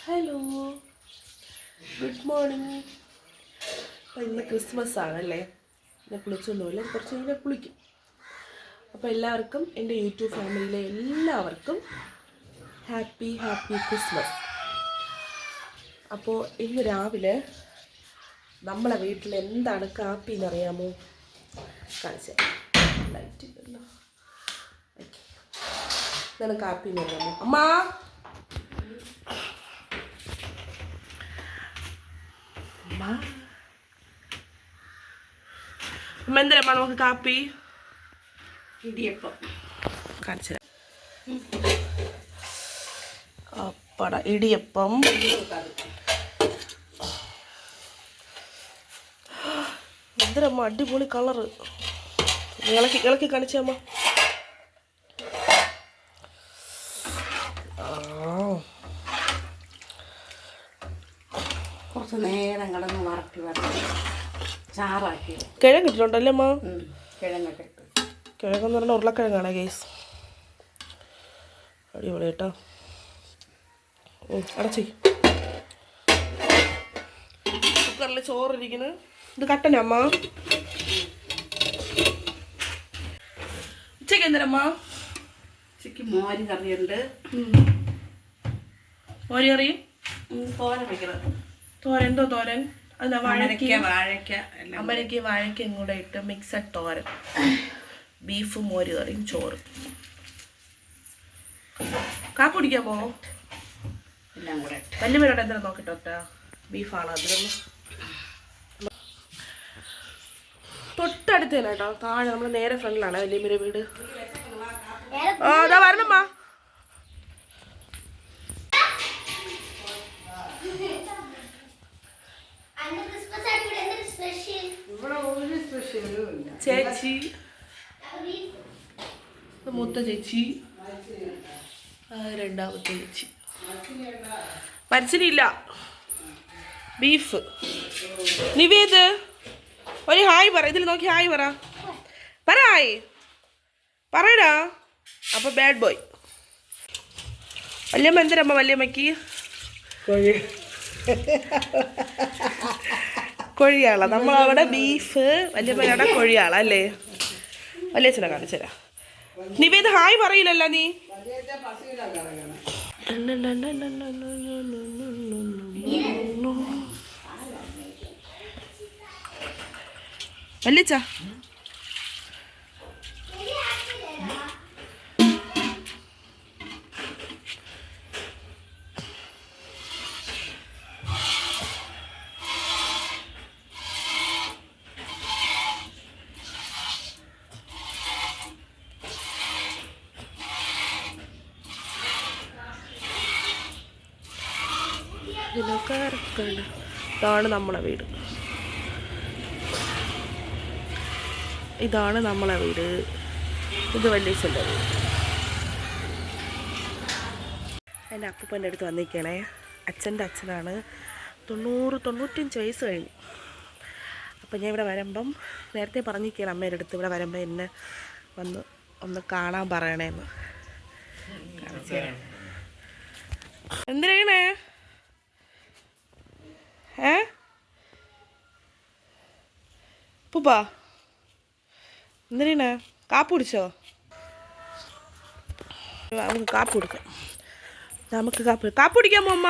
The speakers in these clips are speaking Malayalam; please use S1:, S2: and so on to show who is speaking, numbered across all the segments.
S1: Hello, good morning. അപ്പോൾ ഇന്ന് ക്രിസ്മസ് ആണല്ലേ. ഞാൻ കുളിച്ചൊന്നുമില്ല, കുറച്ച് കഴിഞ്ഞാൽ കുളിക്കും. അപ്പോൾ എല്ലാവർക്കും, എൻ്റെ യൂട്യൂബ് ഫാമിലിയിലെ എല്ലാവർക്കും ഹാപ്പി ക്രിസ്മസ്. അപ്പോൾ ഇന്ന് രാവിലെ നമ്മളെ വീട്ടിൽ എന്താണ് കാപ്പി എന്നറിയാമോ? കാണിച്ച ലൈറ്റ് ഇല്ലല്ലോ. ഓക്കെ, എന്താണ് കാപ്പി എന്ന് അറിയാമോ? അമ്മ എന്തരമ്മ നമുക്ക് കാപ്പി?
S2: ഇടിയപ്പം
S1: കാണിച്ചു അപ്പട ഇടിയപ്പം. എന്തരമ്മ അടിപൊളി കളറ്. ഇളക്കി കാണിച്ചമ്മ.
S2: കുറച്ച് നേരം കിടന്ന് വറക്കി ചാറാക്കി.
S1: കിഴങ്ങ് ഇട്ടിട്ടുണ്ടല്ലേ അമ്മ?
S2: കിഴങ്ങൊക്കെ
S1: കിഴങ്ങെന്ന് പറഞ്ഞാൽ ഉരുളക്കിഴങ്ങാണ് ഗേസ്. അടിപൊളി കേട്ടോ. അടച്ചേ. കുക്കറിൽ ചോറിരിക്കുന്നു. ഇത് കട്ടന അമ്മ. ഉച്ചയ്ക്ക് എന്തരമ്മ?
S2: ഉച്ചയ്ക്ക് മോര് കറിയുണ്ട്.
S1: മോര് കറിയും
S2: തോരൻ വയ്ക്കണം.
S1: തോരൻ എന്തോ തോരൻ? അല്ല,
S2: അമരയ്ക്ക്
S1: വാഴയ്ക്കയും കൂടെ ഇട്ട് മിക്സഡ് തോരൻ. ബീഫും മോര് കറിയും ചോറും. കാപ്പി കുടിക്കാൻ പോവോ?
S2: എല്ലാം കൂടെ
S1: വല്യമ്മയോടെ എന്തെങ്കിലും നോക്കിട്ടോട്ടാ. ബീഫാണോ? അതിലൊന്നും തൊട്ടടുത്ത് തന്നെ കേട്ടോ. താഴെ നമ്മൾ നേരെ ഫ്രണ്ടിലാണ് വല്യമ്മയുടെ വീട്. അതാ വരണമ്മ. ചേച്ചി, മൂത്ത ചേച്ചി, രണ്ടാമത്തെ ചേച്ചി. മരിച്ചിട്ടില്ല. ബീഫ്. നിവേദ്, ഒരു ഹായ് പറ. ഇതിൽ നോക്കി ഹായ് പറ. ഹായ് പറയടാ. അപ്പൊ ബാഡ് ബോയ്. വല്യമ്മ എന്തരമ്മ വല്യമ്മക്ക്? കൊഴിയാള. നമ്മളവിടെ ബീഫ്, വല്യമ്മയുടെ കൊഴിയാള അല്ലേ? വല്യച്ഛനെ കാണിച്ചരാ. നിവേദ ഹായ് പറയില്ലല്ലോ നീ. വല്യച്ഛ ഇതാണ് നമ്മളെ വീട്. ഇതാണ് നമ്മളെ വീട്. ഇത് വല്യച്ഛൻ്റെ വീട്. എൻ്റെ അപ്പൂപ്പൻ്റെ അടുത്ത് വന്നിരിക്കണേ. അച്ഛൻ്റെ അച്ഛനാണ്. 95 വയസ്സ് കഴിഞ്ഞു. അപ്പം ഞാൻ ഇവിടെ വരുമ്പം നേരത്തെ പറഞ്ഞിരിക്കുകയാണ് അമ്മയുടെ അടുത്ത്, ഇവിടെ വരുമ്പോൾ എന്നെ വന്ന് ഒന്ന് കാണാൻ പറയണേന്ന്. എന്തിനാണേ? പൂപ്പാ എന്തിനാ? കാപ്പി കുടിച്ചോ? നമുക്ക് കാപ്പി കുടിക്കാം. കാപ്പി കുടിക്കാമോ അമ്മ?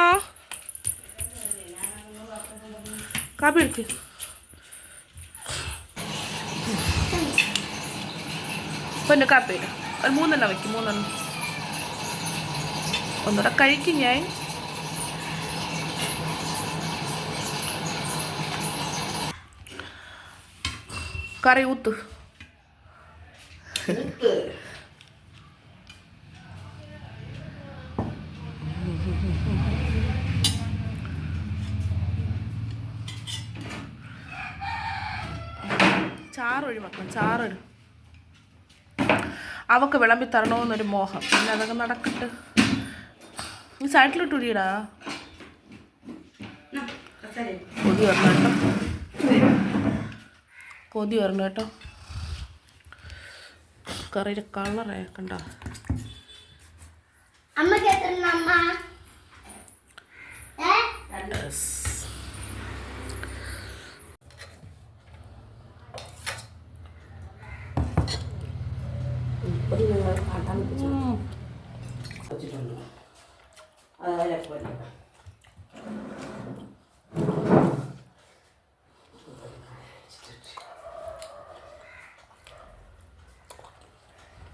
S1: കാപ്പി എടുക്ക്. ഇപ്പം എൻ്റെ കാപ്പി ഇടാം. ഒരു 3 വയ്ക്കും. 3 ഒന്നുകൂടെ കഴിക്കും ഞാൻ. കറി ഊത്ത്. ചാറൊഴി മക്കൾ, ചാറിടും. അവക്ക് വിളമ്പി തരണമെന്നൊരു മോഹം. പിന്നെ അതൊക്കെ നടക്കട്ടെ. ഈ സൈഡിലോട്ട് ഉരിയടാ. കൊതി വരണം കേട്ടോ. കൊതി വരണം കേട്ടോ. കറിയുടെ കളറേ കണ്ടോ?
S2: വെച്ചിട്ടുണ്ട് അതേപോലെ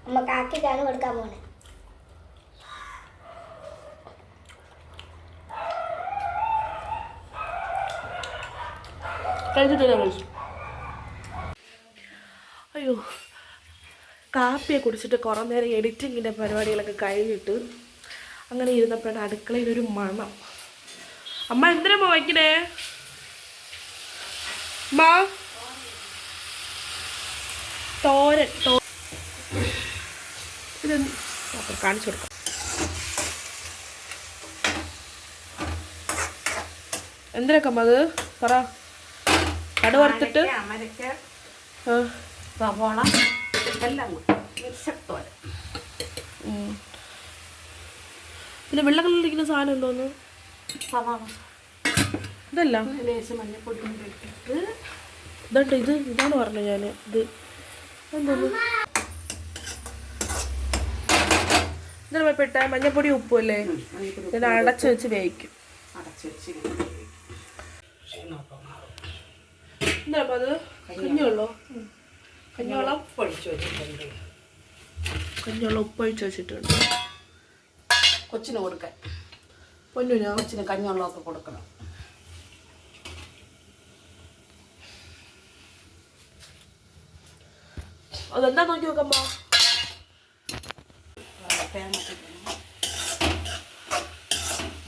S3: അമ്മ കാക്കിക്കാണ് കൊടുക്കാൻ പോണേ.
S1: അയ്യോ, കാപ്പിയെ കുടിച്ചിട്ട് കുറേ നേരം എഡിറ്റിങ്ങിൻ്റെ പരിപാടികളൊക്കെ കഴിഞ്ഞിട്ട് അങ്ങനെ ഇരുന്നപ്പോഴാണ് അടുക്കളയിലൊരു മണം. അമ്മ എന്തിനമ്മ വയ്ക്കണേ? അമ്മ തോരൻ ഇത് കാണിച്ചു കൊടുക്കാം. എന്തിനൊക്കെ അമ്മ അത് പറ. കടു വറുത്തിട്ട്
S2: അമരക്ക സവോള എല്ലാം മിക്സത്തോടെ.
S1: പിന്നെ വെള്ള കളറിലിരിക്കുന്ന സാധനം എന്തോന്ന്?
S2: സവാള
S1: ഇതല്ല,
S2: ലേശം മഞ്ഞപ്പൊടി ഇട്ടിട്ട്
S1: ഇതട്ടെ, ഇതാണ് പറഞ്ഞത് ഞാൻ. ഇത് എന്തോന്ന്? ഇതിന് പെട്ട മഞ്ഞപ്പൊടി ഉപ്പും അല്ലേ? ഇത് അടച്ചു വെച്ച് വേവിക്കും.
S2: അടച്ചു വെച്ച്
S1: എന്താ അത്? കഞ്ഞിവെള്ളോ? കഞ്ഞിവെള്ളം
S2: പൊടിച്ചു വെച്ചിട്ടുണ്ട്.
S1: കഞ്ഞിവെള്ളം ഉപ്പൊഴിച്ച് വെച്ചിട്ടുണ്ട്.
S2: കൊച്ചിന് കൊടുക്കാൻ,
S1: പൊന്നുനോ?
S2: കൊച്ചിന് കഞ്ഞിവെള്ളമൊക്കെ കൊടുക്കണം.
S1: അതെന്താ നോക്കി നോക്കമ്മ.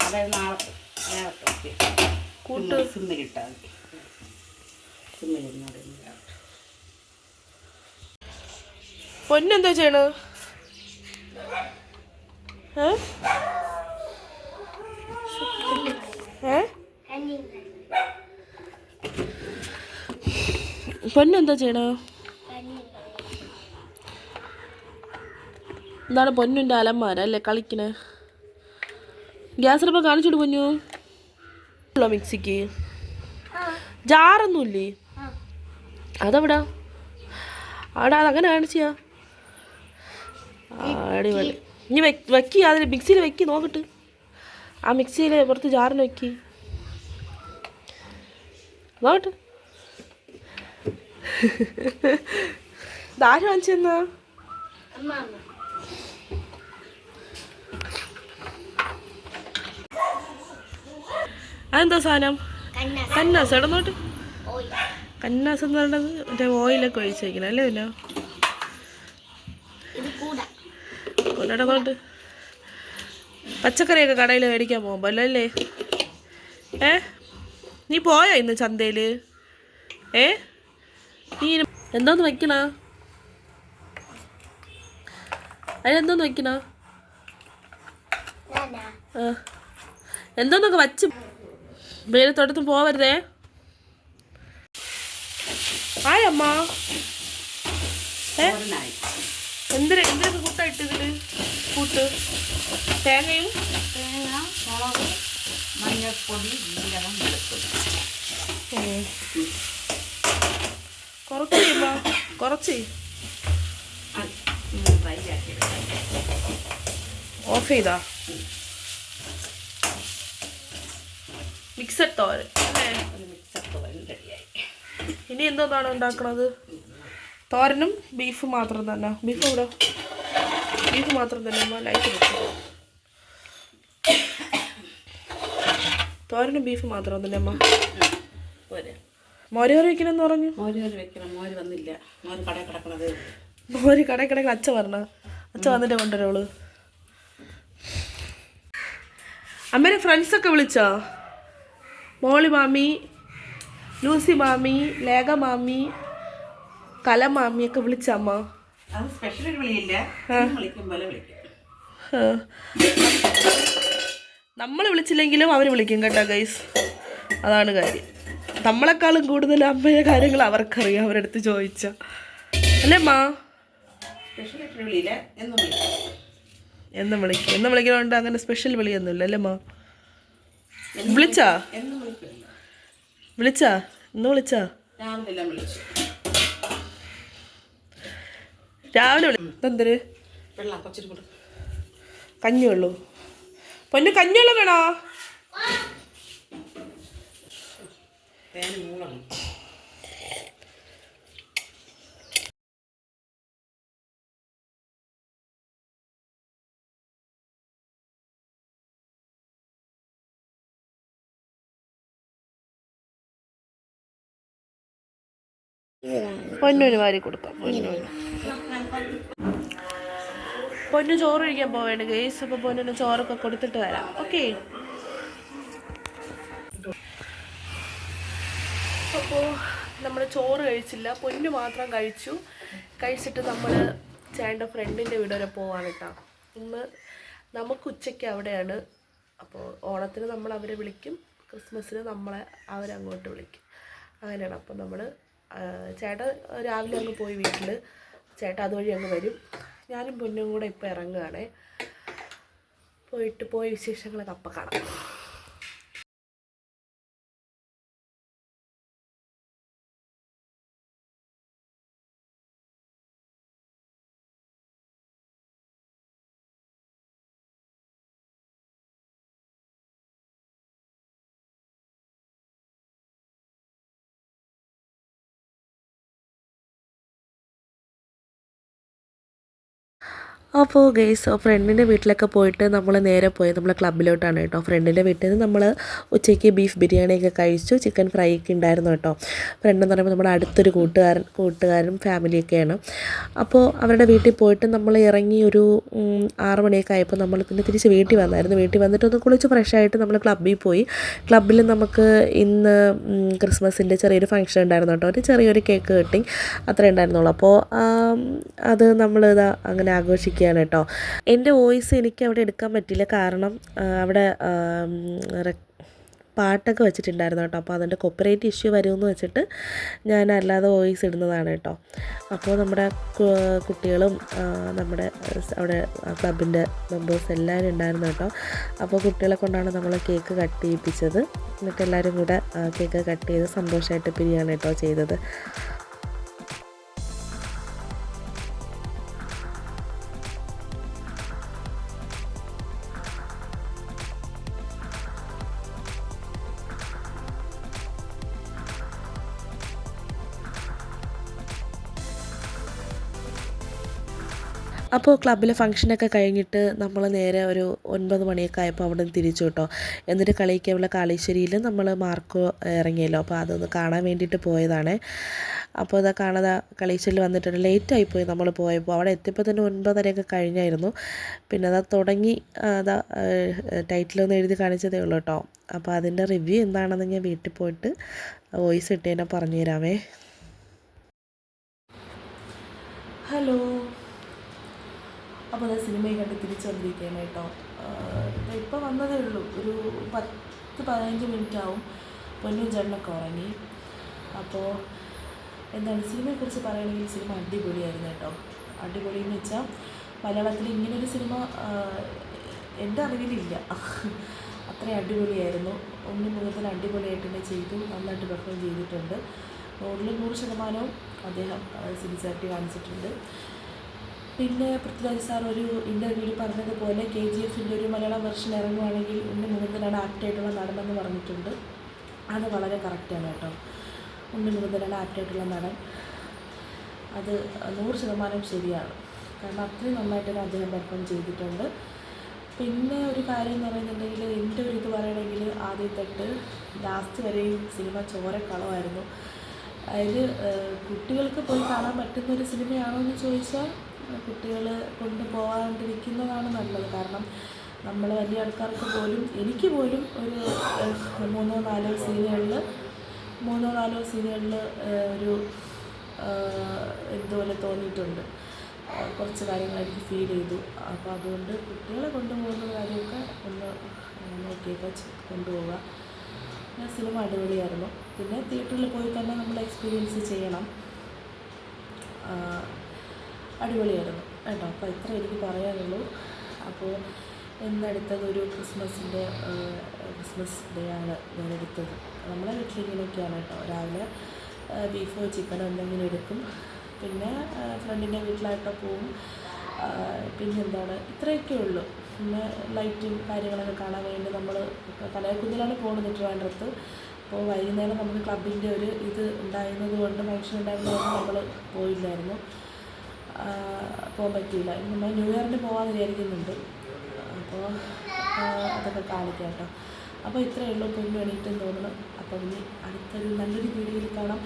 S2: അതായത് നാളെ നേരത്തെ
S1: കൂട്ട്
S2: സിമ്മിലിട്ടാൽ മതി. സിമ്മിലിരുന്നത്
S1: പൊന്നെന്താ ചെയ്യണ? പൊന്നെന്താ ചെയ്യണ? എന്താണ് പൊന്നിൻ്റെ അലമാര അല്ലേ കളിക്കണേ? ഗ്യാസിലിപ്പോൾ കാണിച്ചിട്ട് പൊന്നു. മിക്സിക്ക് ജാറൊന്നുമില്ലേ? അതെവിടാ? അവിടെ അതങ്ങനെ കാണിച്ചാ അടിപൊളി. ഇനി വെക്കി, അതിൽ മിക്സിയിൽ വെക്കി നോക്കട്ട്. ആ മിക്സിയിൽ പുറത്ത് ജാറിൽ വെക്കി നോക്കട്ട്. ഇതാര് വാങ്ങിച്ചെന്നാ? അതെന്താ സാധനം? കന്നാസ്. ഇടന്നോട്ട്. കന്നാസ് എന്ന് പറയുന്നത് മറ്റേ ഓയിലൊക്കെ ഒഴിച്ച് വയ്ക്കണം അല്ലേ? പിന്നെ കൊണ്ടിടന്നോട്ട്. പച്ചക്കറിയൊക്കെ കടയിൽ മേടിക്കാൻ പോകുമ്പോൾ അല്ലേ? നീ പോയോ ഇന്ന് ചന്തയിൽ? നീ എന്തോന്ന് വയ്ക്കണ? അതിനെന്തോന്ന് വയ്ക്കണ? എന്തോന്നൊക്കെ വച്ച് വെയിലത്തോട്ടത്തും പോവരുതേ. ആയമ്മ എന്തിനൊക്കെ കൂട്ടായിട്ട് ഇതില്? കൂട്ട് തേങ്ങയും
S2: മുളക്, മഞ്ഞൾപ്പൊടി, ജീരകം, വെളുത്തുള്ളി.
S1: കുറച്ച് കുറച്ച്
S2: ഫ്രൈ ആക്കി
S1: ഓഫ് ചെയ്താ. മിക്സഡ് തോരൻ അല്ലേ?
S2: മിക്സഡ് തോരൻ റെഡിയായി.
S1: ഇനി എന്തോന്നാണ് ഉണ്ടാക്കണത്? തോരനും ബീഫ് മാത്രം തന്നെ. ബീഫ് ഇവിടെ ബീഫ് മാത്രം തന്നെ അമ്മ ലൈറ്റ് വെക്കും. തോരനും ബീഫ് മാത്രം തന്നെ അമ്മ. മോര് കറി വെക്കണമെന്ന് പറഞ്ഞു.
S2: മോര് കറി വെക്കണം. മോര് വന്നില്ല. മോര് കടയിൽ കിടക്കണത്.
S1: മോര് കടയിൽ കിടക്കണ അച്ഛ പറഞ്ഞ. അച്ഛ വന്നിട്ട് കൊണ്ടുവരോള്. അമ്മേനെ ഫ്രണ്ട്സൊക്കെ വിളിച്ചോ? മോളി മാമി, ലൂസി മാമി, ലേഖ മാമി, കല മാമിയൊക്കെ വിളിച്ചമ്മ.
S2: അത് സ്പെഷ്യൽ വിളിയില്ല. വിളിക്കും പോലെ വിളിക്കും.
S1: നമ്മൾ വിളിച്ചില്ലെങ്കിലും അവർ വിളിക്കും കേട്ടോ ഗൈസ്. അതാണ് കാര്യം. നമ്മളെക്കാളും കൂടുതൽ അമ്മയുടെ കാര്യങ്ങൾ അവർക്കറിയാം, അവരെടുത്ത് ചോദിച്ച അല്ലേ അമ്മ?
S2: സ്പെഷ്യൽ വിളിയില്ല. എന്നും വിളിക്കും.
S1: എന്നും വിളിക്കുന്നതുകൊണ്ട് അങ്ങനെ സ്പെഷ്യൽ വിളിയൊന്നുമില്ല അല്ലേ അമ്മ? വിളിച്ചാ
S2: എന്നും വിളിക്കുമല്ലോ.
S1: വിളിച്ചാ ഇന്ന് വിളിച്ചാ
S2: രാവിലെ എല്ലാം വിളിച്ചു.
S1: രാവിലെ എന്തൊരു
S2: വെള്ളം കൊച്ചിട്ട് കൊടുക്കും.
S1: കഞ്ഞിയുള്ളൂ പൊന്നു കഞ്ഞിവെള്ളം വേണോ
S2: തേന് മൂളണം.
S1: പൊന്നൂന് വാരി കൊടുക്കാം. പൊന്നു ചോറ് കഴിക്കാൻ പോവേണ്ട ഗേസ്. അപ്പോൾ പൊന്നിന് ചോറൊക്കെ കൊടുത്തിട്ട് വരാം. ഓക്കെ. അപ്പോൾ നമ്മൾ ചോറ് കഴിച്ചില്ല, പൊന്നു മാത്രം കഴിച്ചിട്ട് നമ്മൾ ചേട്ടൻ്റെ ഫ്രണ്ടിൻ്റെ വീട് വരെ പോവാണ് കേട്ടോ. ഇന്ന് നമുക്ക് ഉച്ചയ്ക്ക് അവിടെയാണ്. അപ്പോൾ ഓണത്തിന് നമ്മൾ അവരെ വിളിക്കും, ക്രിസ്മസിന് നമ്മളെ അവരങ്ങോട്ട് വിളിക്കും, അങ്ങനെയാണ്. അപ്പോൾ നമ്മൾ ചേട്ടൻ രാവിലെ അങ്ങ് പോയി വീട്ടിൽ, ചേട്ടൻ അതുവഴി അങ്ങ് വരും. ഞാനും പൊന്നും കൂടെ ഇപ്പോൾ ഇറങ്ങുകയാണേ. പോയി വിശേഷങ്ങളൊക്കെ അപ്പം കാണാം. അപ്പോൾ ഗെയ്സ് ഫ്രണ്ടിൻ്റെ വീട്ടിലൊക്കെ പോയിട്ട് നമ്മൾ നേരെ പോയത് നമ്മൾ ക്ലബ്ബിലോട്ടാണ് കേട്ടോ. ഫ്രണ്ടിൻ്റെ വീട്ടിൽ നിന്ന് നമ്മൾ ഉച്ചയ്ക്ക് ബീഫ് ബിരിയാണിയൊക്കെ കഴിച്ചു, ചിക്കൻ ഫ്രൈ ഒക്കെ ഉണ്ടായിരുന്നു കേട്ടോ. ഫ്രണ്ടെന്ന് പറയുമ്പോൾ നമ്മുടെ അടുത്തൊരു കൂട്ടുകാരും ഫാമിലിയൊക്കെയാണ്. അപ്പോൾ അവരുടെ വീട്ടിൽ പോയിട്ട് നമ്മൾ ഇറങ്ങി ഒരു 6 മണിയൊക്കെ ആയപ്പോൾ നമ്മൾ പിന്നെ തിരിച്ച് വീട്ടിൽ വന്നായിരുന്നു. വീട്ടിൽ വന്നിട്ടൊന്ന് കുളിച്ച് ഫ്രഷായിട്ട് നമ്മൾ ക്ലബ്ബിൽ പോയി. ക്ലബ്ബിൽ നമുക്ക് ഇന്ന് ക്രിസ്മസിൻ്റെ ചെറിയൊരു ഫംഗ്ഷൻ ഉണ്ടായിരുന്നു കേട്ടോ. ഒരു ചെറിയൊരു കേക്ക് കട്ടിങ് അത്രേ ഉണ്ടായിരുന്നുള്ളൂ. അപ്പോൾ അത് നമ്മളിതാ അങ്ങനെ ആഘോഷിക്കുക കേട്ടോ. എൻ്റെ വോയിസ് എനിക്ക് അവിടെ എടുക്കാൻ പറ്റില്ല, കാരണം അവിടെ പാട്ടൊക്കെ വെച്ചിട്ടുണ്ടായിരുന്നു കേട്ടോ. അപ്പോൾ അതിൻ്റെ കോപ്പിറൈറ്റ് ഇഷ്യൂ വരുമെന്ന് വെച്ചിട്ട് ഞാൻ അല്ലാതെ വോയിസ് ഇടുന്നതാണ് കേട്ടോ. അപ്പോൾ നമ്മുടെ കുട്ടികളും നമ്മുടെ അവിടെ ക്ലബിൻ്റെ മെമ്പേഴ്സ് എല്ലാവരും ഉണ്ടായിരുന്നു കേട്ടോ. അപ്പോൾ കുട്ടികളെ കൊണ്ടാണ് നമ്മൾ കേക്ക് കട്ട് ചെയ്യിപ്പിച്ചത്. എന്നിട്ട് എല്ലാവരും കൂടെ കേക്ക് കട്ട് ചെയ്ത് സന്തോഷമായിട്ട് പിരിയാണ് കേട്ടോ ചെയ്തത്. അപ്പോൾ ക്ലബ്ബിലെ ഫംഗ്ഷനൊക്കെ കഴിഞ്ഞിട്ട് നമ്മൾ നേരെ ഒരു 9 മണിയൊക്കെ ആയപ്പോൾ അവിടെ നിന്ന് തിരിച്ചു കേട്ടോ. എന്നിട്ട് കളിക്കാനുള്ള കാളീശ്ശേരിയിൽ നമ്മൾ മാർക്കോ ഇറങ്ങിയല്ലോ, അപ്പോൾ അതൊന്ന് കാണാൻ വേണ്ടിയിട്ട് പോയതാണ്. അപ്പോൾ ഇതാ കാണാതെ കളീശ്ശേരിയിൽ വന്നിട്ടുണ്ട്. ലേറ്റായിപ്പോയി നമ്മൾ പോയപ്പോൾ. അവിടെ എത്തിയപ്പോൾ തന്നെ 9:30 കഴിഞ്ഞായിരുന്നു. പിന്നെ അതാ തുടങ്ങി അതാ ടൈറ്റിലൊന്ന് എഴുതി കാണിച്ചതേ ഉള്ളൂ കേട്ടോ. അപ്പോൾ അതിൻ്റെ റിവ്യൂ എന്താണെന്ന് ഞാൻ വീട്ടിൽ പോയിട്ട് വോയിസ് ഇട്ട് തന്നെ പറഞ്ഞു തരാമേ. ഹലോ, അപ്പോൾ അത് സിനിമയെ കണ്ട് തിരിച്ചു വന്നിരിക്കുകയാണ് കേട്ടോ. ഇപ്പോൾ വന്നതേ ഉള്ളൂ, ഒരു 10-15 മിനിറ്റ് ആവും. പൊന്നും ചേട്ടനൊക്കെ ഉറങ്ങി. അപ്പോൾ എന്താണ് സിനിമയെക്കുറിച്ച് പറയുകയാണെങ്കിൽ സിനിമ അടിപൊളിയായിരുന്നു കേട്ടോ. അടിപൊളിയെന്ന് വെച്ചാൽ മലയാളത്തിൽ ഇങ്ങനൊരു സിനിമ എൻ്റെ അറിവിലില്ല. അത്രയും അടിപൊളിയായിരുന്നു. 1 മുതൽ അടിപൊളിയായിട്ട് തന്നെ ചെയ്തു, നന്നായിട്ട് പെർഫോം ചെയ്തിട്ടുണ്ട്. 100% അദ്ദേഹം സിൻസിയറിറ്റി കാണിച്ചിട്ടുണ്ട്. പിന്നെ പൃഥ്വിരാജ് സാർ ഒരു ഇൻ്റർവ്യൂവിൽ പറഞ്ഞതുപോലെ KGFൻ്റെ ഒരു മലയാളം വെർഷൻ ഇറങ്ങുവാണെങ്കിൽ 1 മുതലാണ് ആപ്റ്റായിട്ടുള്ള നടനെന്ന് പറഞ്ഞിട്ടുണ്ട്. അത് വളരെ കറക്റ്റാണ് കേട്ടോ. 1 മുതലാണ് ആപ്റ്റായിട്ടുള്ള നടൻ, അത് 100% ശരിയാണ്. കാരണം അത്രയും നന്നായിട്ട് തന്നെ അദ്ദേഹം പെർഫോം ചെയ്തിട്ടുണ്ട്. പിന്നെ ഒരു കാര്യം എന്ന് പറയുന്നുണ്ടെങ്കിൽ, എൻ്റെ ഒരു ഇത് പറയണമെങ്കിൽ ആദ്യം തൊട്ട് ലാസ്റ്റ് വരെയും സിനിമ ചോരക്കളമായിരുന്നു. അതിൽ കുട്ടികൾക്ക് പോയി കാണാൻ പറ്റുന്നൊരു സിനിമയാണോ എന്ന് ചോദിച്ചാൽ കുട്ടികൾ കൊണ്ടുപോകാണ്ടിരിക്കുന്നതാണ് നല്ലത്. കാരണം നമ്മൾ വലിയ ആൾക്കാർക്ക് പോലും, എനിക്ക് പോലും ഒരു 3-4 സീനുകളിൽ ഒരു ഇതുപോലെ തോന്നിയിട്ടുണ്ട്. കുറച്ച് കാര്യങ്ങൾ എനിക്ക് ഫീൽ ചെയ്തു. അപ്പോൾ അതുകൊണ്ട് കുട്ടികളെ കൊണ്ടുപോകുന്ന കാര്യമൊക്കെ ഒന്ന് നോക്കിയൊക്കെ കൊണ്ടുപോവുക. സിനിമ അടിപൊളിയായിരുന്നു. പിന്നെ തിയേറ്ററിൽ പോയി തന്നെ നമ്മൾ എക്സ്പീരിയൻസ് ചെയ്യണം. അടിപൊളിയായിരുന്നു കേട്ടോ. അപ്പോൾ ഇത്ര എനിക്ക് പറയാനുള്ളൂ. അപ്പോൾ ഇന്നെടുത്തത് ഒരു ക്രിസ്മസ് ഡേ ആണ് ഞാൻ എടുത്തത്. നമ്മളെ വീട്ടിലിങ്ങനെയൊക്കെയാണ് കേട്ടോ. രാവിലെ ബീഫോ ചിക്കനോ എന്തെങ്കിലും എടുക്കും, പിന്നെ ഫ്രണ്ടിൻ്റെ വീട്ടിലായിട്ടോ പോവും, പിന്നെന്താണ് ഇത്രയൊക്കെ ഉള്ളൂ. പിന്നെ ലൈറ്റും കാര്യങ്ങളൊക്കെ കാണാൻ വേണ്ടി നമ്മൾ കനകക്കുന്നിലാണ് പോകുന്നത് ട്രിവാൻഡ്രത്ത്. അപ്പോൾ വൈകുന്നേരം നമുക്ക് ക്ലബിൻ്റെ ഒരു ഇത് ഉണ്ടായിരുന്നത് കൊണ്ട്, ഫംഗ്ഷൻ ഉണ്ടായിരുന്നത് കൊണ്ട് നമ്മൾ പോയില്ലായിരുന്നു, പോകാൻ പറ്റിയില്ല. ഇനി നമ്മൾ ന്യൂ ഇയറിന് പോകാമെന്ന് വിചാരിക്കുന്നുണ്ട്. അപ്പോൾ അതൊക്കെ കാണിക്കാം കേട്ടോ. അപ്പോൾ ഇത്രയേ ഉള്ളൂ. പൊന്നു എണീറ്റെന്ന് തോന്നുന്നു. അപ്പോൾ ഇനി അടുത്തൊരു നല്ലൊരു വീഡിയോയിൽ കാണാം.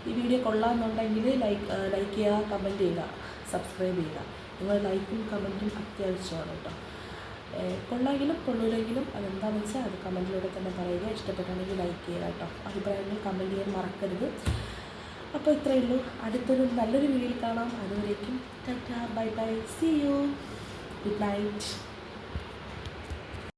S1: ഈ വീഡിയോ കൊള്ളാമെന്നുണ്ടെങ്കിൽ ലൈക്ക് ചെയ്യുക, കമൻറ്റ് ചെയ്യുക, സബ്സ്ക്രൈബ് ചെയ്യുക. നിങ്ങൾ ലൈക്കും കമൻറ്റും അത്യാവശ്യമാണ് കേട്ടോ. കൊള്ളാമെങ്കിലും കൊള്ളൂലെങ്കിലും അതെന്താണെന്ന് വെച്ചാൽ അത് കമൻറ്റിലൂടെ തന്നെ പറയുക. ഇഷ്ടപ്പെട്ടാണെങ്കിൽ ലൈക്ക് ചെയ്യുക കേട്ടോ. അഭിപ്രായങ്ങൾ കമൻറ്റ് ചെയ്യാൻ മറക്കരുത്. അപ്പോൾ ഇത്രയേ ഉള്ളൂ. അടുത്തൊരു നല്ലൊരു വീഡിയോയിൽ കാണാം. അതുവരേക്കും tata, bye bye, see you, good night.